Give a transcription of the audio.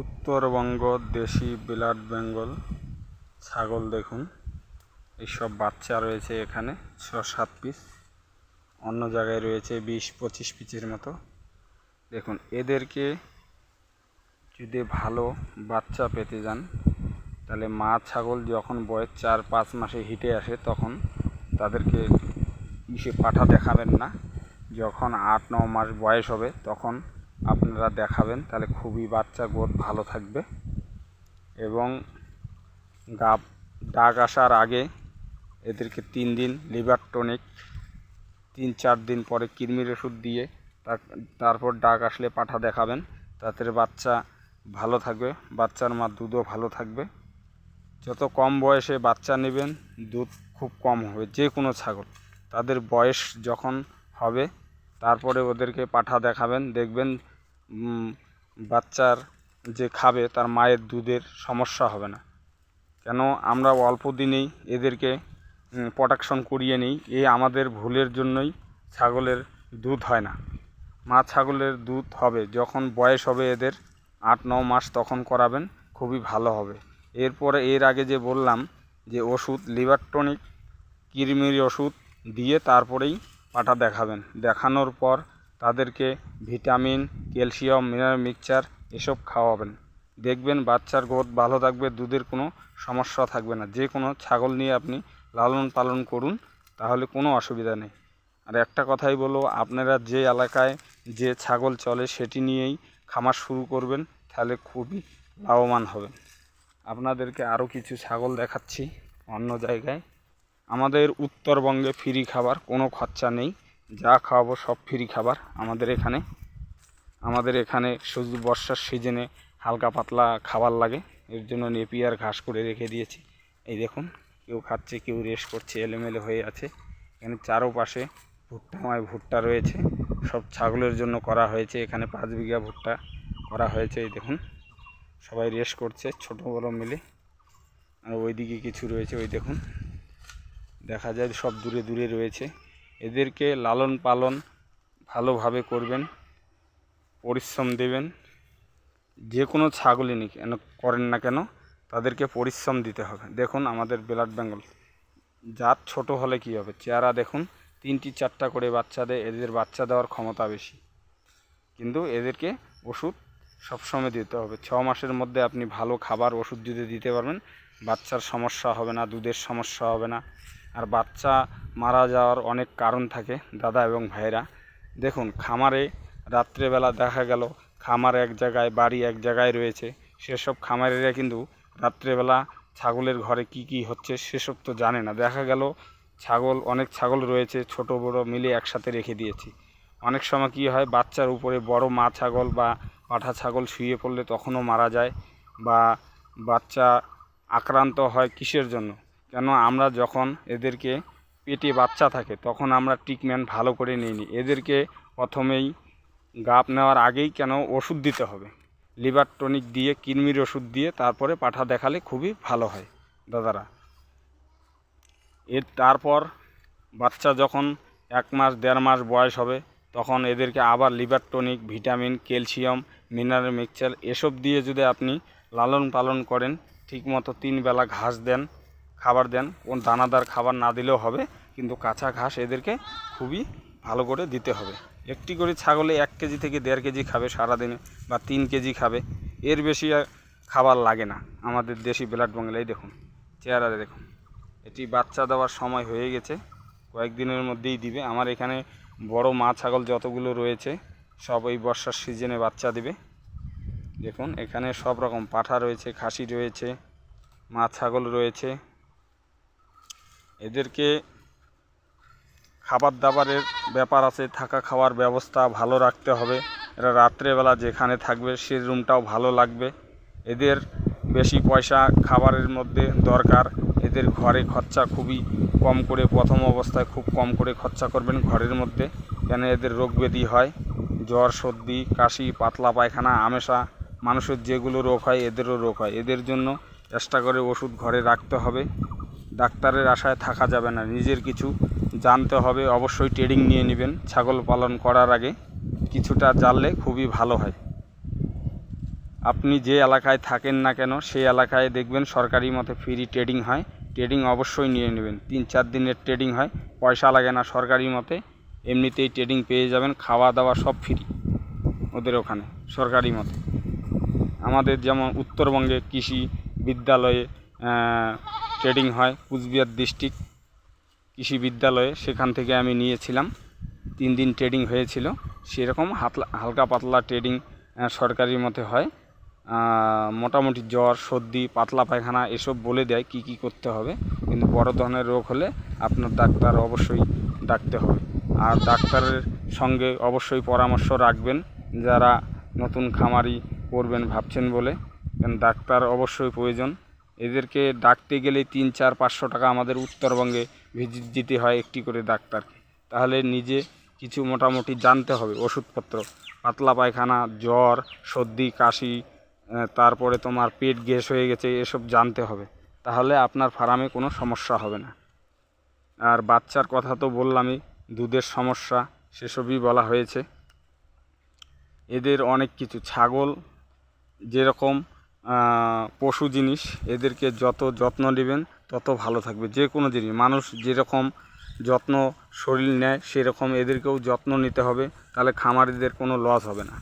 উত্তরবঙ্গ দেশি ব্লাড বেঙ্গল ছাগল দেখুন, এইসব বাচ্চা রয়েছে এখানে ৬-৭ পিস, অন্য জায়গায় রয়েছে ২০-২৫ পিসের মতো। দেখুন, এদেরকে যদি ভালো বাচ্চা পেতে যান তাহলে মা ছাগল যখন বয়স ৪-৫ মাসে হিটে আসে তখন তাদেরকে পাঠা দেখাবেন না। যখন ৮-৯ মাস বয়স হবে তখন আপনারা দেখাবেন, তাহলে খুবই বাচ্চা গ্রোথ ভালো থাকবে। এবং ডাক আসার আগে এদেরকে ৩ দিন লিভার টনিক, ৩-৪ দিন পরে কৃমির ওষুধ দিয়ে তারপর ডাক আসলে পাঠা দেখাবেন, তাতে বাচ্চা ভালো থাকবে, বাচ্চার মা দুধও ভালো থাকবে। যত কম বয়সে বাচ্চা নেবেন দুধ খুব কম হবে যে কোনো ছাগল। তাদের বয়স যখন হবে তারপরে ওদেরকে পাঠা দেখাবেন, দেখবেন বাচ্চার যে খাবে তার মায়ের দুধের সমস্যা হবে না। কেন আমরা অল্প দিনেই এদেরকে প্রোটেকশন করিয়ে নিই, এই আমাদের ভুলের জন্যই ছাগলের দুধ হয় না। মা ছাগলের দুধ হবে যখন বয়স হবে এদের ৮-৯ মাস, তখন করাবেন, খুবই ভালো হবে। এরপরে এর আগে যে বললাম যে ওষুধ লিভার টনিক, কৃমির ওষুধ দিয়ে তারপরেই পাঠা দেখাবেন। দেখানোর পর তাদেরকে ভিটামিন, ক্যালসিয়াম, মিনারেল মিক্সচার এসব খাওয়াবেন। দেখবেন বাচ্চার গ্রোথ ভালো থাকবে, দুধের কোনো সমস্যা থাকবে না। যে কোনো ছাগল নিয়ে আপনি লালন পালন করুন, তাহলে কোনো অসুবিধা নেই। আর একটা কথাই বলবো, আপনারা যে এলাকায় যে ছাগল চলে সেটি নিয়েই খামার শুরু করবেন, তাহলে খুবই লাভবান হবেন। আপনাদেরকে আরও কিছু ছাগল দেখাচ্ছি অন্য জায়গায়। আমাদের উত্তরবঙ্গে ফ্রি খাবার, কোনো খরচা নেই, যা খাওয়াবো সব ফ্রি খাবার আমাদের এখানে শুধু বর্ষার সিজনে হালকা পাতলা খাবার লাগে, এর জন্য নেপিয়ার ঘাস করে রেখে দিয়েছি। এই দেখুন, কেউ খাচ্ছে, কেউ রেস্ট করছে, এলোমেলো হয়ে আছে। এখানে চারোপাশে ভুট্টা রয়েছে, সব ছাগলের জন্য করা হয়েছে। এখানে 5 বিঘা ভুট্টা করা হয়েছে। এই দেখুন, সবাই রেস্ট করছে ছোট বড় মিলে। আর ওইদিকে কিছু রয়েছে, ওই দেখুন, দেখা যায় সব দূরে দূরে রয়েছে। এদেরকে লালন পালন ভালোভাবে করবেন, পরিশ্রম দেবেন। যে কোনো ছাগলই নিক করেন না কেন, তাদেরকে পরিশ্রম দিতে হবে। দেখুন আমাদের ব্লাড বেঙ্গল জাত ছোট হলে কী হবে, চেহারা দেখুন, 3-4টা করে বাচ্চা দেয়। এদের বাচ্চা দেওয়ার ক্ষমতা বেশি, কিন্তু এদেরকে ওষুধ সবসময় দিতে হবে। 6 মাসের মধ্যে আপনি ভালো খাবার ওষুধ যদি দিতে পারবেন, বাচ্চার সমস্যা হবে না, দুধের সমস্যা হবে না। আর বাচ্চা মারা যাওয়ার অনেক কারণ থাকে দাদা এবং ভাইরা। দেখুন, খামারে রাত্রেবেলা দেখা গেল খামার এক জায়গায়, বাড়ি এক জায়গায় রয়েছে, সেসব খামারিরা কিন্তু রাত্রেবেলা ছাগলের ঘরে কি কি হচ্ছে সেসব তো জানে না। দেখা গেল অনেক ছাগল রয়েছে, ছোট বড় মিলে একসাথে রেখে দিয়েছি। অনেক সময় কী হয়, বাচ্চার উপরে বড় মা ছাগল বা পাঠা ছাগল শুয়ে পড়লে তখনও মারা যায়, বা বাচ্চা আক্রান্ত হয়। কিসের জন্য? কেন আমরা যখন এদেরকে পেটে বাচ্চা থাকে তখন আমরা ট্রিটমেন্ট ভালো করে নিই। এদেরকে প্রথমেই গাপ নেওয়ার আগেই কেন ওষুধ দিতে হবে, লিভার টনিক দিয়ে, কৃমির ওষুধ দিয়ে তারপরে পাঠা দেখালে খুবই ভালো হয় দাদারা। তারপর বাচ্চা যখন 1 মাস 1.5 মাস বয়স হবে তখন এদেরকে আবার liver tonic, vitamin, calcium, mineral mixture এসব দিয়ে যদি আপনি লালন পালন করেন, ঠিকমতো 3 বেলা ঘাস দেন, খাবার দেন, কোন দানাদার খাবার না দিলেও হবে, কিন্তু কাঁচা ঘাস এদেরকে খুবই ভালো করে দিতে হবে। একটি করে ছাগলে 1 কেজি থেকে 1.5 কেজি খাবে সারাদিনে, বা 3 কেজি খাবে, এর বেশি খাবার লাগে না আমাদের দেশি ব্লাড বেঙ্গল। এই দেখুন চেহারা দেখুন, এটি বাচ্চা দেওয়ার সময় হয়ে গেছে, কয়েকদিনের মধ্যেই দিবে। আমার এখানে বড় মা ছাগল যতগুলো রয়েছে সব এই বর্ষার সিজনে বাচ্চা দিবে। দেখুন এখানে সব রকম পাঠা রয়েছে, খাসি রয়েছে, মা ছাগল রয়েছে। এদেরকে খাবার দাবারের ব্যাপার আছে, থাকা খাওয়ার ব্যবস্থা ভালো রাখতে হবে। এরা রাত্রেবেলা যেখানে থাকবে সে রুমটাও ভালো লাগবে। এদের বেশি পয়সা খাবারের মধ্যে দরকার। এদের ঘরে খরচা খুবই কম করে, প্রথম অবস্থায় খুব কম করে খরচা করবেন ঘরের মধ্যে। কেন এদের রোগ ব্যাধি হয়, জ্বর, সর্দি, কাশি, পাতলা পায়খানা, আমেশা, মানুষের যেগুলো রোগ হয় এদেরও রোগ হয়। এদের জন্য এক্সট্রা করে ওষুধ ঘরে রাখতে হবে। ডাক্তারের আশায় থাকা যাবে না, নিজের কিছু জানতে হবে। অবশ্যই ট্রেনিং নিয়ে নেবেন ছাগল পালন করার আগে, কিছুটা জানলে খুবই ভালো হয়। আপনি যে এলাকায় থাকেন না কেন সেই এলাকায় দেখবেন সরকারি মতে ফ্রি ট্রেডিং হয়। ট্রেডিং অবশ্যই নিয়ে নেবেন, 3-4 দিনের ট্রেডিং হয়, পয়সা লাগে না সরকারি মতে, এমনিতেই ট্রেডিং পেয়ে যাবেন, খাওয়া দাওয়া সব ফ্রি ওদের ওখানে সরকারি মতে। আমাদের যেমন উত্তরবঙ্গে কৃষি বিদ্যালয়ে ট্রেডিং হয়, কুচবিহার ডিস্ট্রিক্ট কৃষি বিদ্যালয়ে, সেখান থেকে আমি নিয়েছিলাম, 3 দিন ট্রেডিং হয়েছিল। সেরকম হালকা পাতলা ট্রেডিং সরকারি মতে হয়। মোটামুটি জ্বর, সর্দি, পাতলা পায়খানা এসব বলে দেয় কী কী করতে হবে, কিন্তু বড় ধরনের রোগ হলে আপনার ডাক্তার অবশ্যই ডাকতে হবে। আর ডাক্তারের সঙ্গে অবশ্যই পরামর্শ রাখবেন যারা নতুন খামারি করবেন ভাবছেন বলে, কারণ ডাক্তার অবশ্যই প্রয়োজন। এদেরকে ডাকতে গেলে 300-400-500 টাকা আমাদের উত্তরবঙ্গে ভিজিট দিতে হয় একটি করে ডাক্তারকে। তাহলে নিজে কিছু মোটামুটি জানতে হবে, ওষুধপত্র, পাতলা পায়খানা, জ্বর, সর্দি, কাশি, তারপরে তোমার পেট গ্যাস হয়ে গেছে, এসব জানতে হবে, তাহলে আপনার ফার্মে কোনো সমস্যা হবে না। আর বাচ্চার কথা তো বললামই, দুধের সমস্যা সেসবই বলা হয়েছে। এদের অনেক কিছু, ছাগল যেরকম পশু জিনিস, এদেরকে যত যত্ন নেবেন তত ভালো থাকবে। যে কোনো জিনিস মানুষ যেরকম যত্ন শরীর নেয় সেরকম এদেরকেও যত্ন নিতে হবে, তাহলে খামারিদের কোনো লস হবে না।